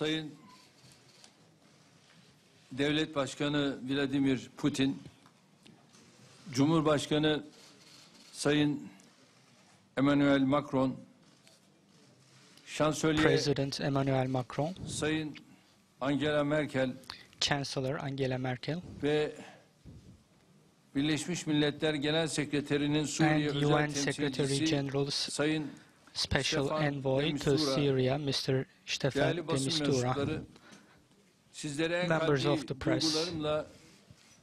Sayın Devlet Başkanı Vladimir Putin, Cumhurbaşkanı Sayın Emmanuel Macron, Şansölye President Emmanuel Macron, Sayın Angela Merkel Chancellor Angela Merkel, ve Birleşmiş Milletler Genel Sekreterinin Suriye and Özel UN Secretary Temsilcisi General's Sayın Special Stefan Envoy de to Mistura, Syria, Mr. Stefan değerli de basın Mistura, mensupları, sizlere en members of kalbi the press, duygularımla,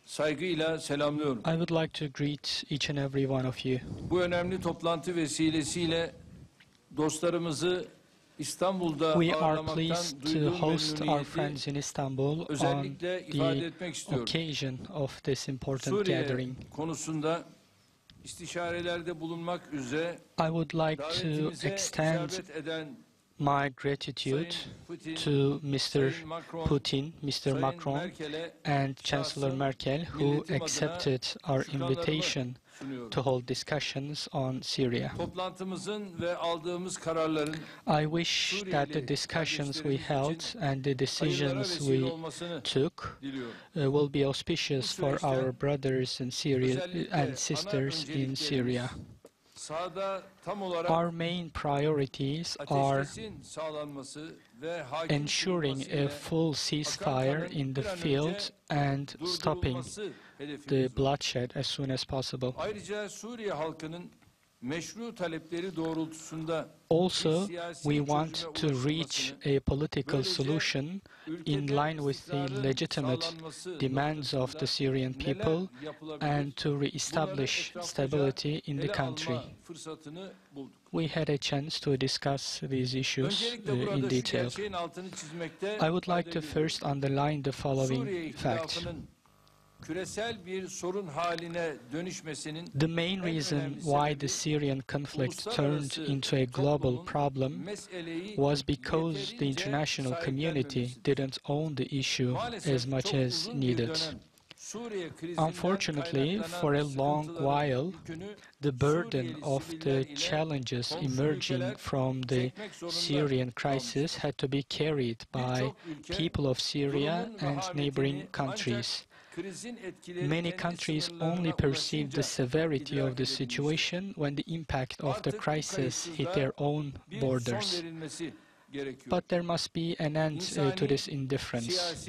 saygıyla selamlıyorum. I would like to greet each and every one of you. Bu önemli toplantı vesilesiyle dostlarımızı İstanbul'da We are ağırlamaktan pleased to duyduğum host our memnuniyeti friends in Istanbul on özellikle ifade the etmek istiyorum. occasion of this important Suriye gathering. konusunda istişarelerde bulunmak üzere I would like to davetimize extend icabet eden my gratitude to Mr. Putin, Mr. Macron, and Chancellor Merkel, who accepted our invitation to hold discussions on Syria. toplantımızın ve aldığımız kararların I wish that the discussions we held and the decisions we took will be auspicious for our brothers and sisters in Syria. Our main priorities are ensuring a full ceasefire in the field and stopping the bloodshed as soon as possible. Also, we want to reach a political solution in line with the legitimate demands of the Syrian people and to re-establish stability in the country. We had a chance to discuss these issues in detail. I would like to first underline the following fact. The main reason why the Syrian conflict turned into a global problem was because the international community didn't own the issue as much as needed. Unfortunately, for a long while, the burden of the challenges emerging from the Syrian crisis had to be carried by people of Syria and neighboring countries. Many countries only perceived the severity of the situation when the impact of the crisis hit their own borders. But there must be an end to this indifference.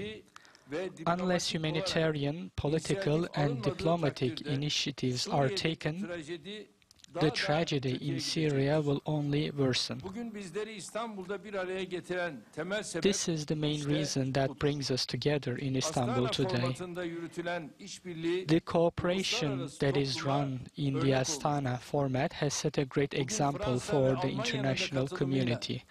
Unless humanitarian, political and diplomatic initiatives are taken, the tragedy in Syria will only worsen. This is the main reason that brings us together in Istanbul today. The cooperation that is run in the Astana format has set a great example for the international community.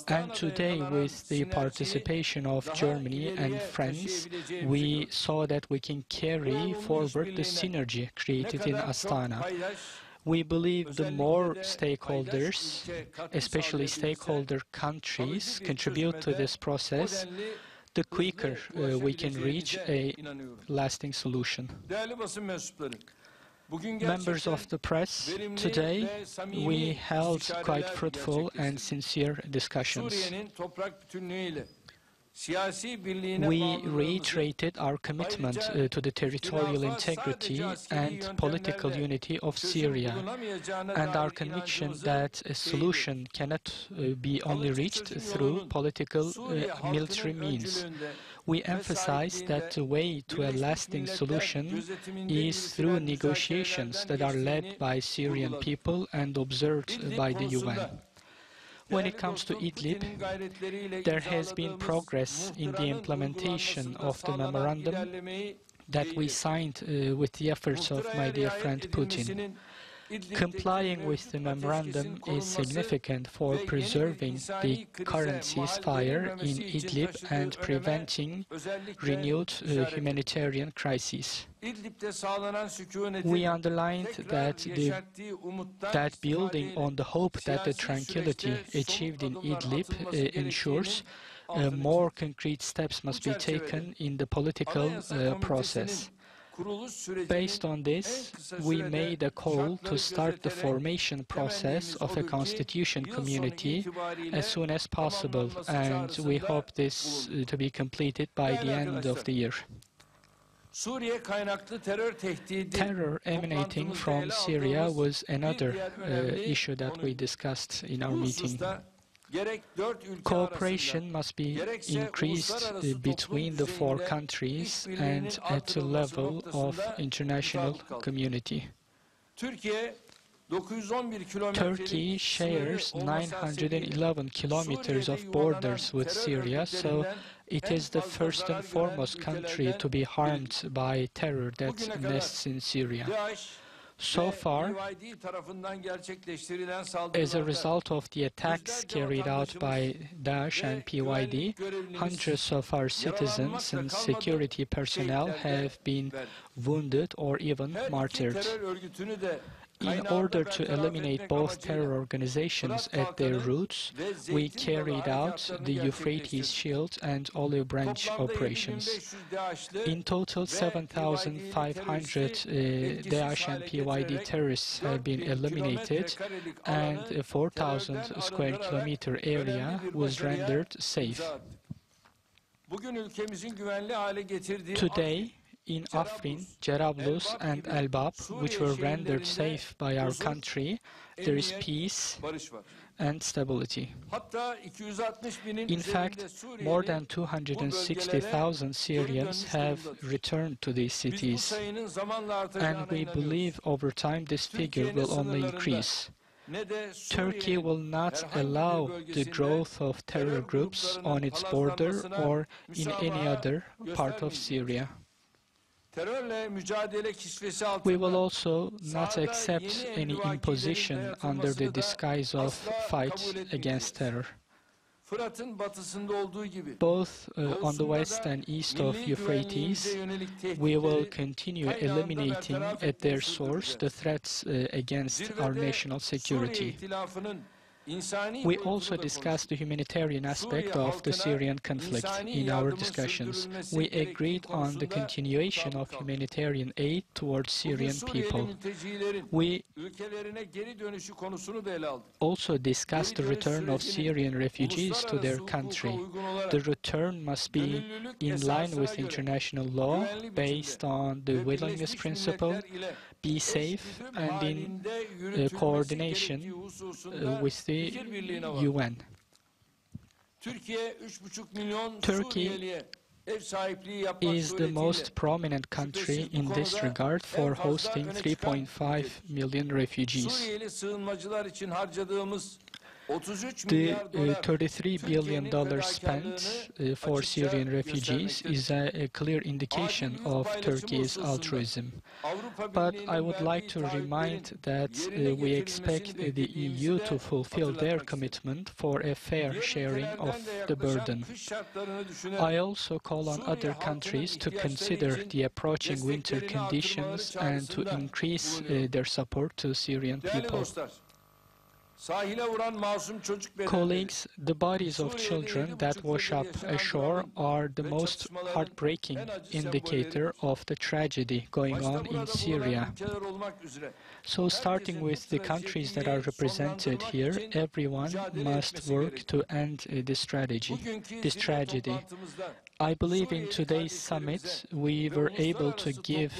And today, with the participation of Germany and France, we saw that we can carry forward the synergy created in Astana. We believe the more stakeholders, especially stakeholder countries, contribute to this process, the quicker we can reach a lasting solution. Members of the press, today we held quite fruitful and sincere discussions. We reiterated our commitment to the territorial integrity and political unity of Syria, and our conviction that a solution cannot be only reached through political military means. We emphasize that the way to a lasting solution is through negotiations that are led by Syrian people and observed by the UN. When it comes to Idlib, there has been progress in the implementation of the memorandum that we signed with the efforts of my dear friend Putin. Complying with the memorandum is significant for preserving the current ceasefire in Idlib and preventing renewed humanitarian crises. We underlined that building on the hope that the tranquility achieved in Idlib ensures more concrete steps must be taken in the political process. Based on this, we made a call to start the formation process of a constitution community as soon as possible, and we hope this to be completed by the end of the year. Terror emanating from Syria was another issue that we discussed in our meeting. Cooperation must be increased between the four countries and at the level of international community. Turkey shares 911 kilometers of borders with Syria, so it is the first and foremost country to be harmed by terror that nests in Syria. So far, as a result of the attacks carried out by Daesh and PYD, hundreds of our citizens and security personnel have been wounded or even martyred. In order to eliminate both terror organizations at their roots, we carried out the Euphrates Shield and Olive Branch operations. In total, 7,500 Daesh and PYD terrorists have been eliminated, and a 4,000 square kilometer area was rendered safe. Today, in Afrin, Jarablus and Elbap, which were rendered safe by our country, there is peace and stability. In fact, more than 260,000 Syrians have returned to these cities, and we believe over time this figure will only increase. Turkey will not allow the growth of terror groups on its border or in any other part of Syria. We will also not accept any imposition under the disguise of fight against terror. Both on the west and east of Euphrates, we will continue eliminating at their source the threats against our national security. We also discussed the humanitarian aspect of the Syrian conflict in our discussions. We agreed on the continuation of humanitarian aid towards Syrian people. We also discussed the return of Syrian refugees to their country. The return must be in line with international law, based on the willingness principle, be safe, and in coordination with the UN. Turkey is the most prominent country in this regard for hosting 3.5 million refugees. The $33 billion spent for Syrian refugees is a clear indication of Turkey's altruism. But I would like to remind that we expect the EU to fulfill their commitment for a fair sharing of the burden. I also call on other countries to consider the approaching winter conditions and to increase their support to Syrian people. Colleagues, the bodies of children that wash up ashore are the most heartbreaking indicator of the tragedy going on in Syria. So starting with the countries that are represented here, everyone must work to end this tragedy. I believe in today's summit we were able to give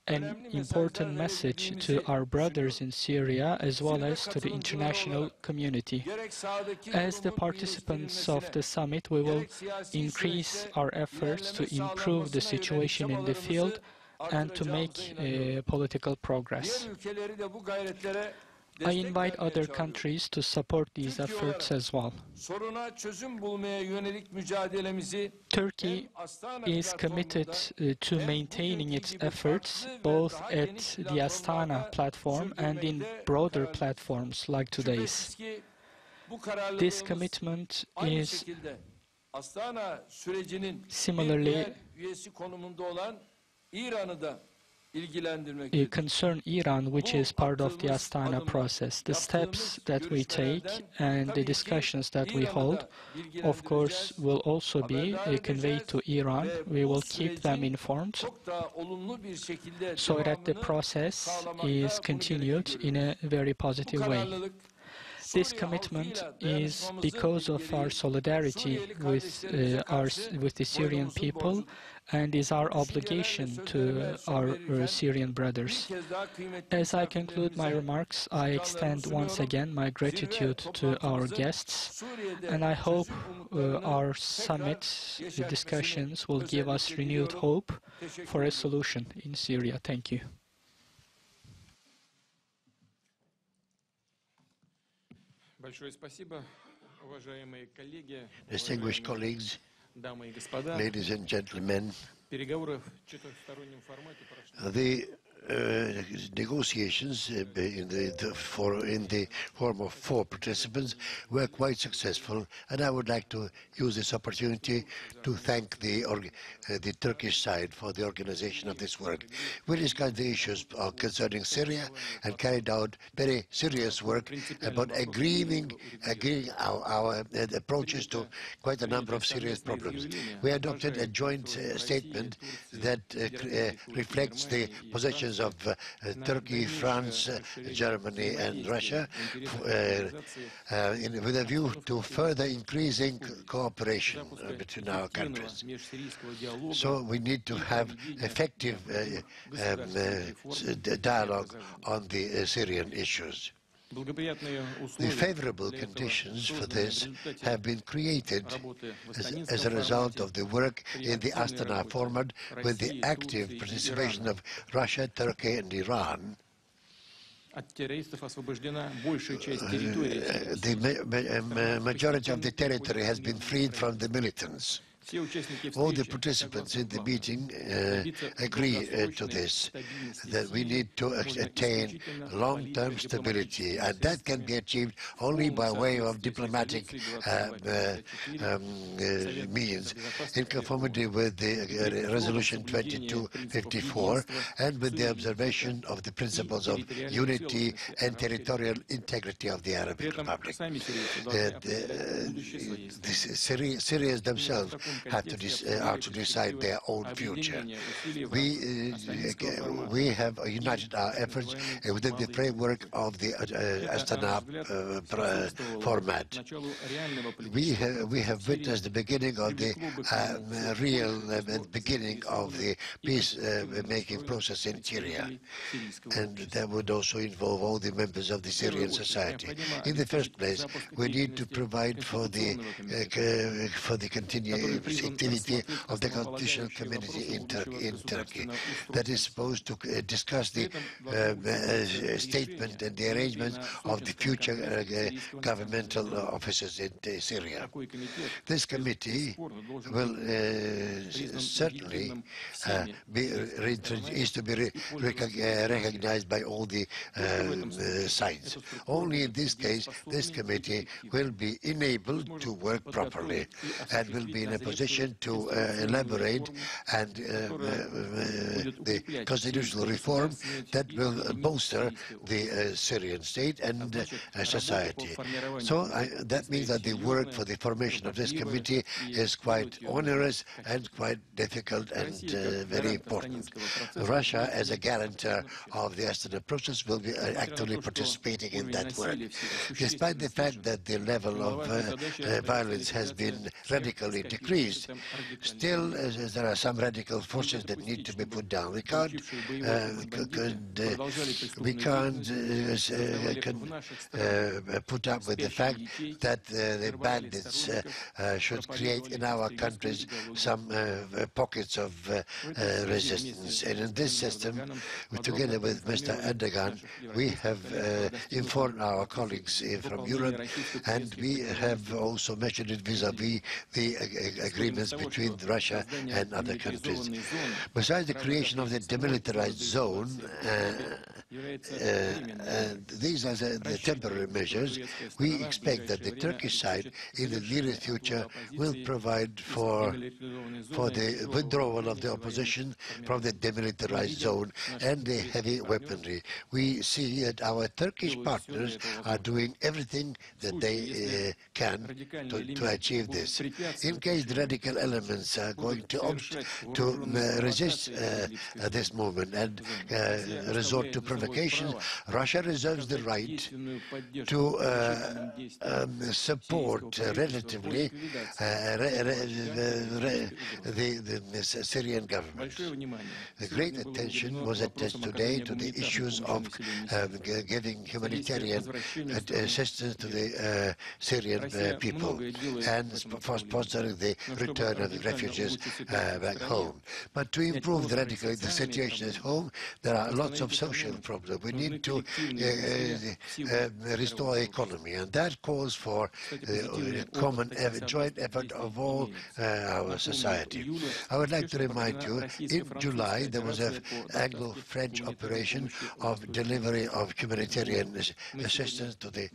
an important message to our brothers in Syria as well as to the international community. As the participants of the summit, we will increase our efforts to improve the situation in the field and to make political progress. I invite other countries to support these efforts as well. Turkey is committed to maintaining its efforts both at the Astana platform and in broader platforms like today's. This commitment is similarly ilgilendirmektedir. concern Iran, which is part of the Astana process. The steps that we take and the discussions that we hold, of course, will also be conveyed to Iran. We will keep them informed so that the process is continued in a very positive way. This commitment is because of our solidarity with the Syrian people and is our obligation to our Syrian brothers. As I conclude my remarks, I extend once again my gratitude to our guests, and I hope our summit discussions will give us renewed hope for a solution in Syria. Thank you. Distinguished colleagues, ladies and gentlemen, the negotiations in the form of 4 participants were quite successful, and I would like to use this opportunity to thank the Turkish side for the organization of this work. We discussed the issues concerning Syria and carried out very serious work about agreeing our approaches to quite a number of serious problems. We adopted a joint statement that reflects the positions of Turkey, France, Germany and Russia with a view to further increasing cooperation between our countries. So we need to have effective dialogue on the Syrian issues. The favorable conditions for this have been created as a result of the work in the Astana format with the active participation of Russia, Turkey and Iran. The majority of the territory has been freed from the militants. All the participants in the meeting agree to this, that we need to attain long-term stability, and that can be achieved only by way of diplomatic means, in conformity with the Resolution 2254 and with the observation of the principles of unity and territorial integrity of the Arab Republic. The Syrians themselves have to decide their own future. We have united our efforts within the framework of the Astana format. We have witnessed the beginning of the real beginning of the peace-making process in Syria, and that would also involve all the members of the Syrian society. In the first place, we need to provide for the continued activity of the Constitutional Committee in Turkey that is supposed to discuss the statement and the arrangements of the future governmental offices in Syria. This committee will certainly is to be recognized by all the sides. Only in this case, this committee will be enabled to work properly and will be in a position to elaborate and the constitutional reform that will bolster the Syrian state and society. So that means that the work for the formation of this committee is quite onerous and quite difficult and very important. Russia, as a guarantor of the Astana process, will be actively participating in that work. Despite the fact that the level of violence has been radically decreased, still there are some radical forces that need to be put down. We can't put up with the fact that the bandits should create in our countries some pockets of resistance. And in this system, together with Mr. Erdogan, we have informed our colleagues from Europe, and we have also mentioned it vis-à-vis the agreements between Russia and other countries. Besides the creation of the demilitarized zone, these are the temporary measures. We expect that the Turkish side in the nearest future will provide for the withdrawal of the opposition from the demilitarized zone and the heavy weaponry. We see that our Turkish partners are doing everything that they can to achieve this. In case the radical elements are going to resist this movement and resort to provocation, Russia reserves the right to support relatively the Syrian government. The great attention was attached today to the issues of giving humanitarian assistance to the Syrian people and for sponsoring the return of the refugees back home. But to improve the situation at home, there are lots of social problems. We need to restore the economy, and that calls for a common joint effort of all our society. I would like to remind you, in July there was an Anglo-French operation of delivery of humanitarian assistance to the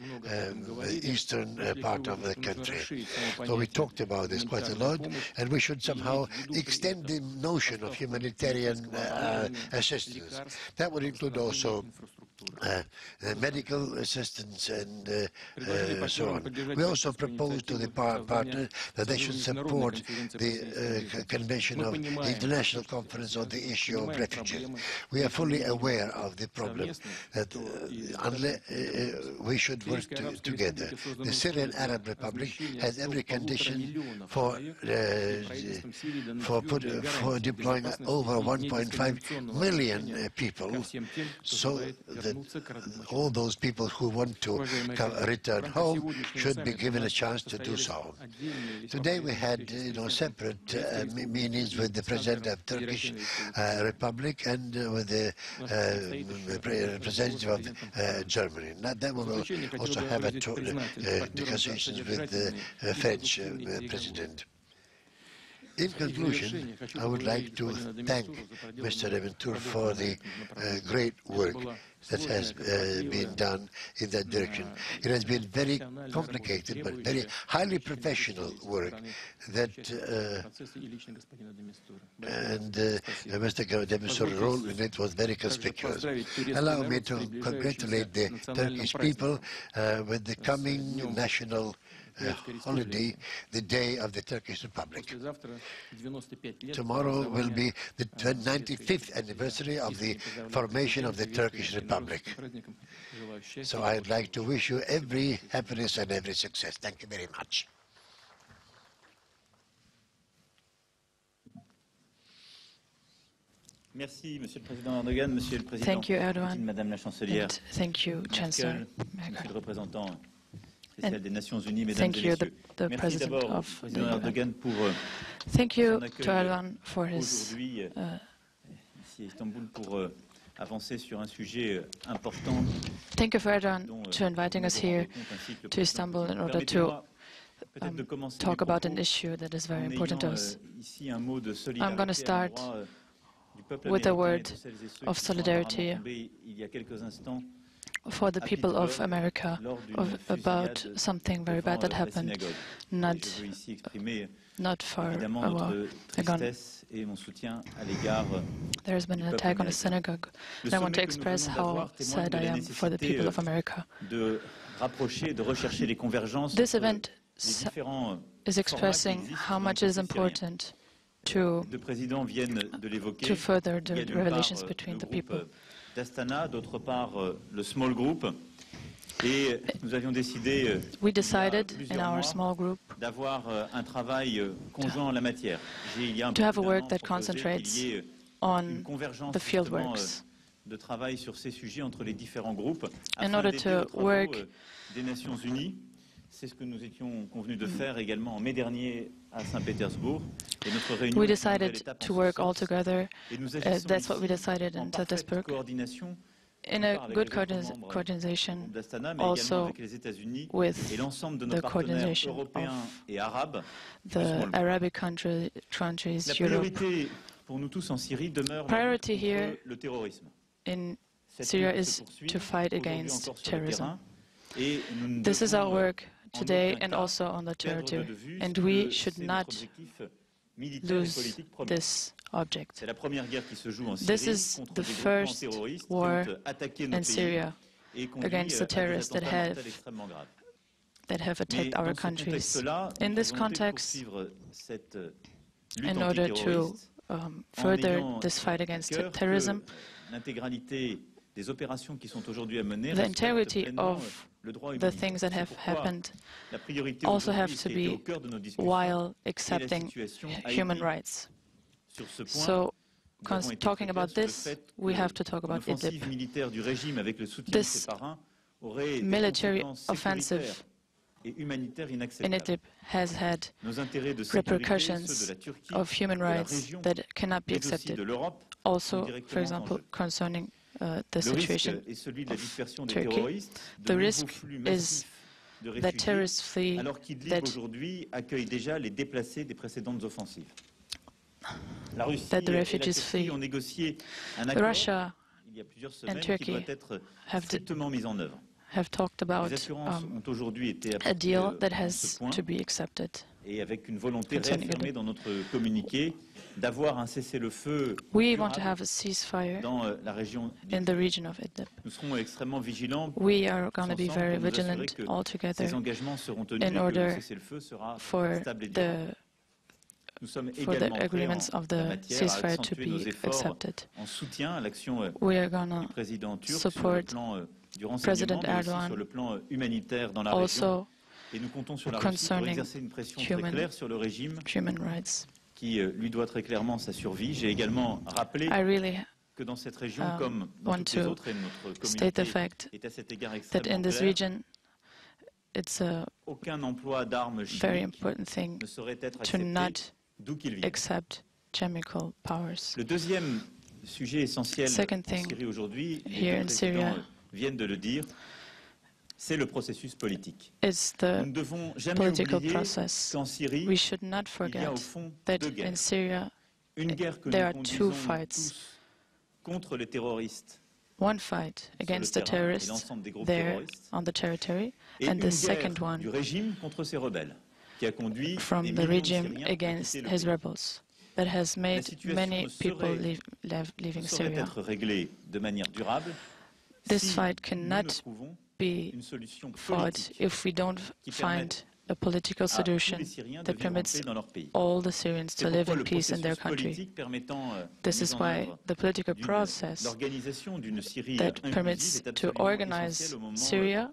eastern part of the country. So we talked about this quite a lot, and we should somehow extend the notion of humanitarian assistance. That would include also medical assistance and so on. We also proposed to the partners that they should support the convention of the International Conference on the issue of refugees. We are fully aware of the problem that we should work together. The Syrian Arab Republic has every condition for deploying over 1.5 million people, so that all those people who want to return home should be given a chance to do so. Today we had separate meetings with the President of Turkish Republic and with the representative of Germany. Then we will also have negotiations with the French President. In conclusion, I would like to thank Mr. Reventur for the great work that has been done in that direction. It has been very complicated but very highly professional work that Mr. de Mistur's role in it was very conspicuous. Allow me to congratulate the Turkish people with the coming national holiday, the Day of the Turkish Republic. Tomorrow will be the 95th anniversary of the formation of the Turkish Republic. So I'd like to wish you every happiness and every success. Thank you very much. Merci, Monsieur le Président Erdogan, Monsieur le Président. Thank you, Erdogan. Madame la Chancelière. And thank you, Chancellor Monsieur Merkel. le représentant spécial des Nations Unies, Mesdames Thank et you, Messieurs. the Merci President d'abord au of the Président Erdogan pour Thank you son to accueil Erdogan for his aujourd'hui ici à Istanbul pour avancer sur un sujet important. Thank you for Erdogan dont, to inviting us here to Istanbul in order to talk about an issue that is very important to us. I'm going to start with a word of solidarity for the people of America about something very bad that happened not far a while ago. There has been an attack on a synagogue, and I want to express how sad I am for the people of America. This event is expressing how much it is important to further the relations between the people. d'Astana, d'autre part le small group. Et nous avions décidé We decided in our small group d'avoir un travail conjoint en la matière. to have a work that concentrates on the field works de travail sur ces sujets entre les différents groupes in afin order d'aider to aux travaux work des Nations Unies. C'est ce que nous étions convenus de faire également en mai dernier à Saint-Pétersbourg. Et notre réunion we est une nouvelle decided étape en to ce work all sens. together. Et nous That's what we agissons decided en in parfaite Petersburg. coordination in a good coordination also with the coordination of the Arabic countries, Europe. Priority here in Syria is to fight against terrorism. This is our work today and also on the territory, and we should not lose this object. This is the first war in Syria against the terrorists that have attacked our countries. In this context, in order to further this fight against terrorism, the integrity of the things that have happened also have to be while accepting human rights. So, talking about this, we have to talk about Idlib. This military offensive in Idlib has had repercussions of human rights that cannot be accepted. Also, for example, concerning the situation of Turkey, the risk is that terrorists flee, that the refugees flee. Russia and Turkey have talked about a deal that has to be accepted. We want to have a ceasefire in the region of Idlib. We are going to be very vigilant altogether in order for the agreements of the ceasefire to be accepted. We are going to support President Erdogan also concerning human rights. I really want to state the fact that in this region it's a very important thing to not accept chemical powers. Second thing here in Syria it's the political process. We should not forget that in Syria there are two fights. One fight against the terrorists there on the territory, and the second one from the regime against his rebels that has made many people leaving Syria. This fight cannot be fought if we don't find a political solution that permits all the Syrians to live in peace in their country. This is why the political process that permits to organize Syria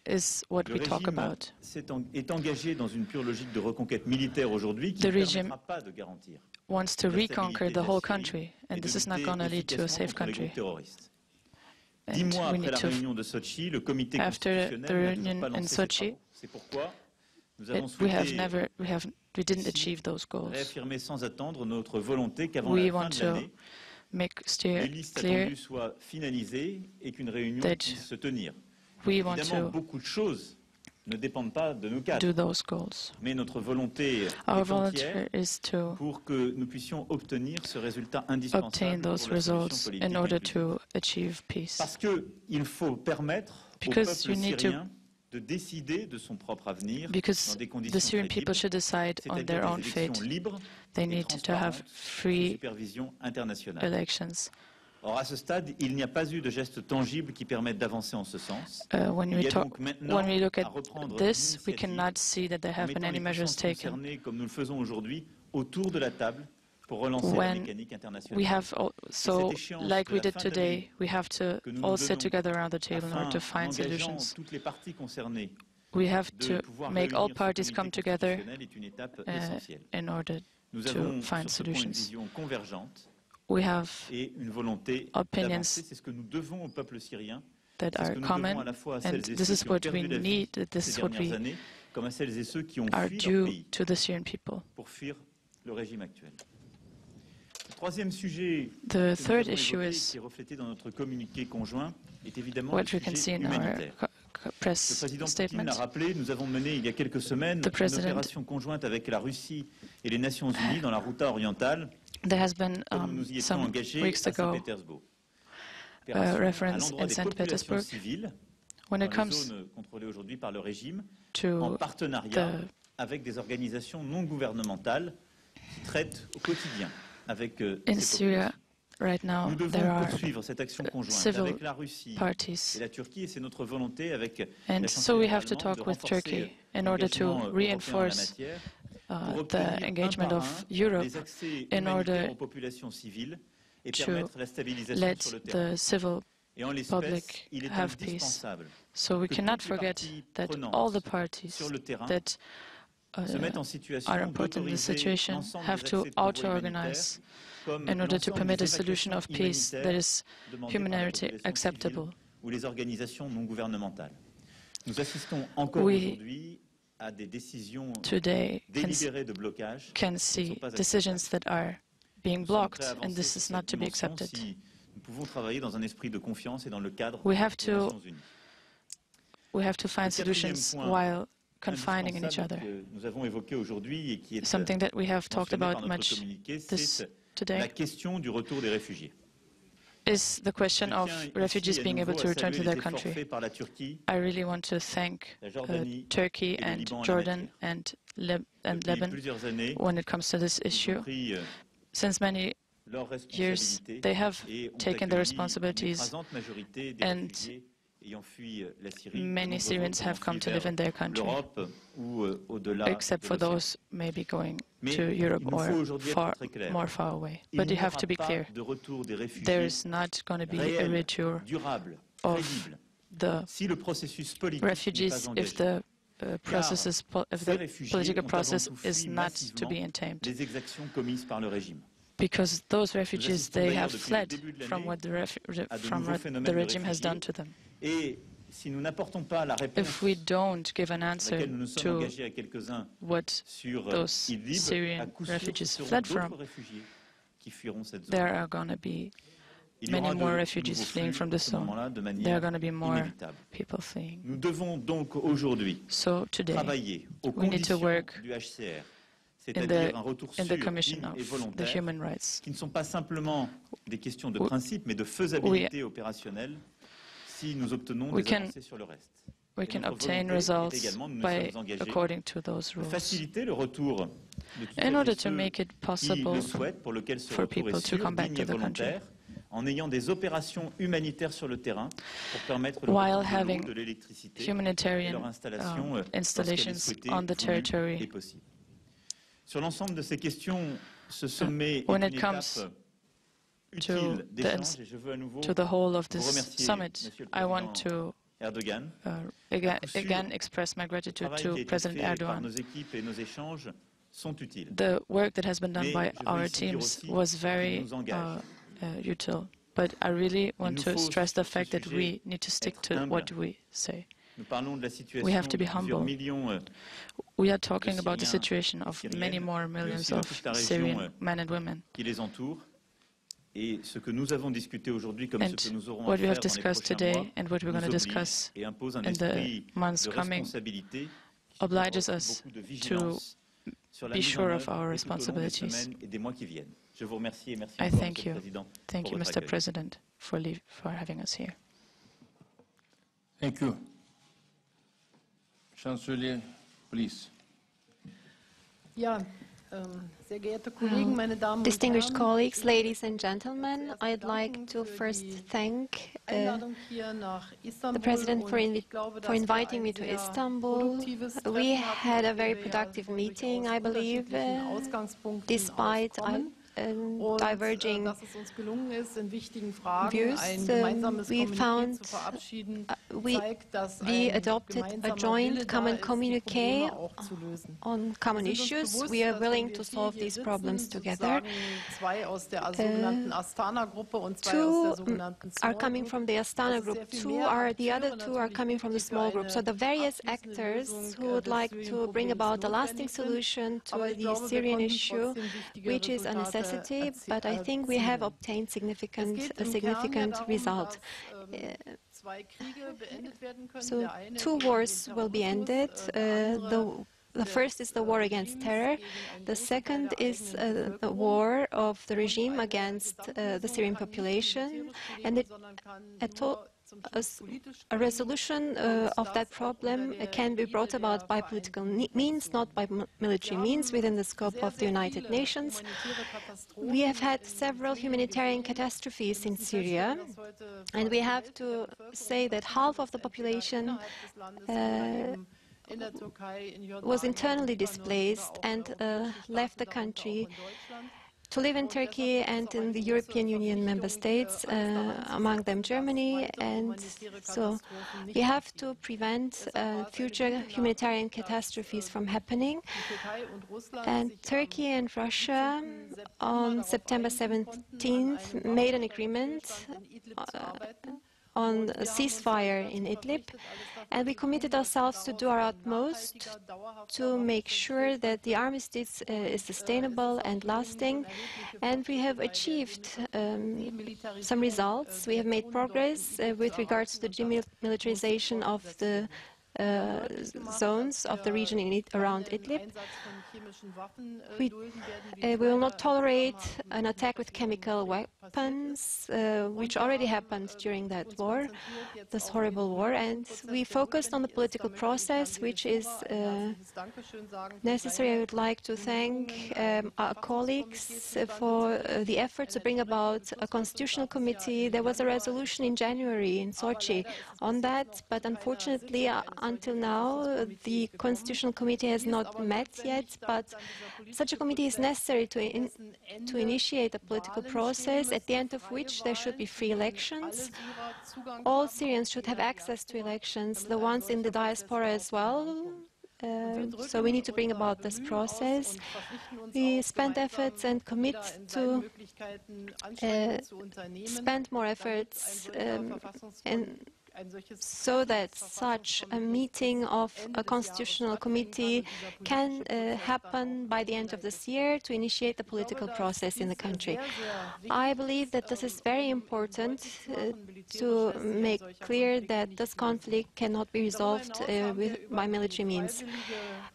is what we talk about. The regime wants to reconquer the whole country, and this is not going to lead to a safe country. And we need to, after the reunion in Sochi, we didn't achieve those goals. We want to make clear that we want to do those goals. Our volunteer is to obtain those results in order to achieve peace. Because you need to, because the Syrian people should decide on their own fate. They need to have free elections. Or, à ce stade, il n'y a pas eu de geste tangible qui permette d'avancer en ce sens. When we look at this, we cannot see that there have been any measures taken. Comme nous le faisons aujourd'hui, autour de la table pour relancer la mécanique internationale. We have so, like we did today, we have to all sit together around the table in order to find solutions. We have to make all parties come together in order to find solutions. We have opinions that are common, and this is what we need, this is what we are due to the Syrian people. The third issue is what we can see in our press statement. Nous avons mené il y a quelques semaines une opération conjointe avec la Russie et les Nations Unies dans la Ghouta orientale. There has been some weeks ago reference in St. Petersburg when it comes to avec des organisations non gouvernementales qui traitent au quotidien avec in Syria. Right now, there are civil parties, and so we have to talk with Turkey in order to reinforce the engagement of Europe in order to let the civil public have peace. So we cannot forget that all the parties that are important in the situation have to auto-organize in order to permit a solution of peace that is humanitarian acceptable. We today can see decisions that are being blocked, and this is not to be accepted. We have to find solutions while confining in each other. Something that we have talked about much today is the question of refugees being able to return to their country. I really want to thank Turkey and Jordan and Lebanon when it comes to this issue. Since many years, they have taken their responsibilities, and many Syrians have come to live in their country, except for those maybe going to Europe or more far away. But you have to be clear, there is not going to be a return of the refugees if the political process is not to be entamed. Because those refugees, they have fled from what the regime has done to them. If we don't give an answer to what those Syrian refugees fled from, there are going to be many more refugees fleeing from the zone. There are going to be more people fleeing. So today, we need to work in the Commission of the Human Rights. We can obtain results by according to those rules. In order to make it possible for people to come back to the country, while having humanitarian installations on the territory. When it comes to the whole of this summit, I want to again express my gratitude to President Erdogan. The work that has been done by our teams was very useful, but I really want to stress the fact that we need to stick to what we say. We have to be humble. We are talking about the situation of many more millions of Syrian men and women. And what we have discussed today and what we're going to discuss in the months coming obliges us to be sure of our responsibilities. I thank you. Thank you, Mr. President, for having us here. Thank you. Chancellor, please. Distinguished colleagues, ladies and gentlemen, I'd like to first thank the President for inviting me to Istanbul. We had a very productive meeting, I believe, despite diverging views. We adopted a joint common communique on common issues. We are willing to solve these problems together. Two are coming from the Astana group. The other two are coming from the small group. So the various actors who would like to bring about a lasting solution to the Syrian issue, which is a necessity capacity, but I think we have obtained a significant result. So 2 wars will be ended. The first is the war against terror. The second is the war of the regime against the Syrian population. And a resolution of that problem can be brought about by political means, not by military means, within the scope of the United Nations. We have had several humanitarian catastrophes in Syria, and we have to say that half of the population was internally displaced and left the country to live in Turkey and in the European Union member states, among them Germany. And so we have to prevent future humanitarian catastrophes from happening. And Turkey and Russia on September 17th made an agreement on a ceasefire in Idlib, and we committed ourselves to do our utmost to make sure that the armistice is sustainable and lasting, and we have achieved some results. We have made progress with regards to the demilitarization of the zones of the region around Idlib. We will not tolerate an attack with chemical weapons, which already happened during that war, this horrible war, and we focused on the political process, which is necessary. I would like to thank our colleagues for the effort to bring about a constitutional committee. There was a resolution in January in Sochi on that, but unfortunately, until now, the Constitutional Committee has not met yet, but such a committee is necessary to initiate a political process, at the end of which there should be free elections. All Syrians should have access to elections, the ones in the diaspora as well. So we need to bring about this process. We spend efforts and commit to spend more efforts so that such a meeting of a constitutional committee can happen by the end of this year to initiate the political process in the country. I believe that this is very important to make clear that this conflict cannot be resolved by military means.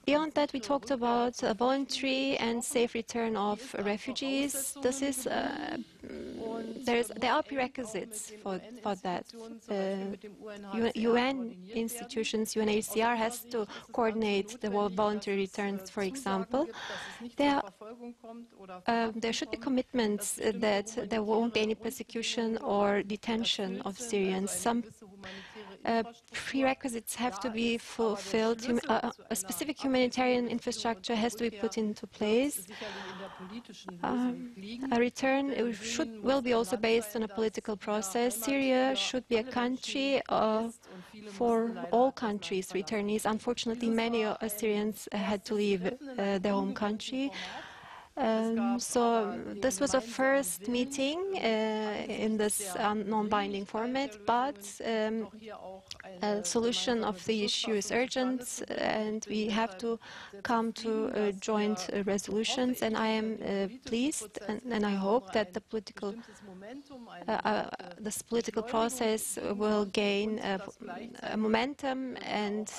Beyond that, we talked about a voluntary and safe return of refugees. This is there are prerequisites for that. UN institutions, UNHCR has to coordinate the voluntary returns, for example. There should be commitments that there won't be any persecution or detention of Syrians. Some prerequisites have to be fulfilled. A specific humanitarian infrastructure has to be put into place. A return will be also based on a political process. Syria should be a country for all countries, returnees. Unfortunately, many Syrians had to leave their home country. So this was a first meeting in this non-binding format, but a solution of the issue is urgent, and we have to come to joint resolutions. And I am pleased, and I hope that the this political process will gain momentum and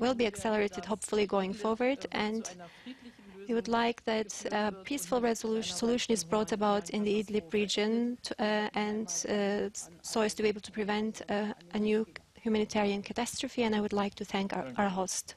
will be accelerated, hopefully, going forward. And we would like that a peaceful solution is brought about in the Idlib region so as to be able to prevent a new humanitarian catastrophe. And I would like to thank our host.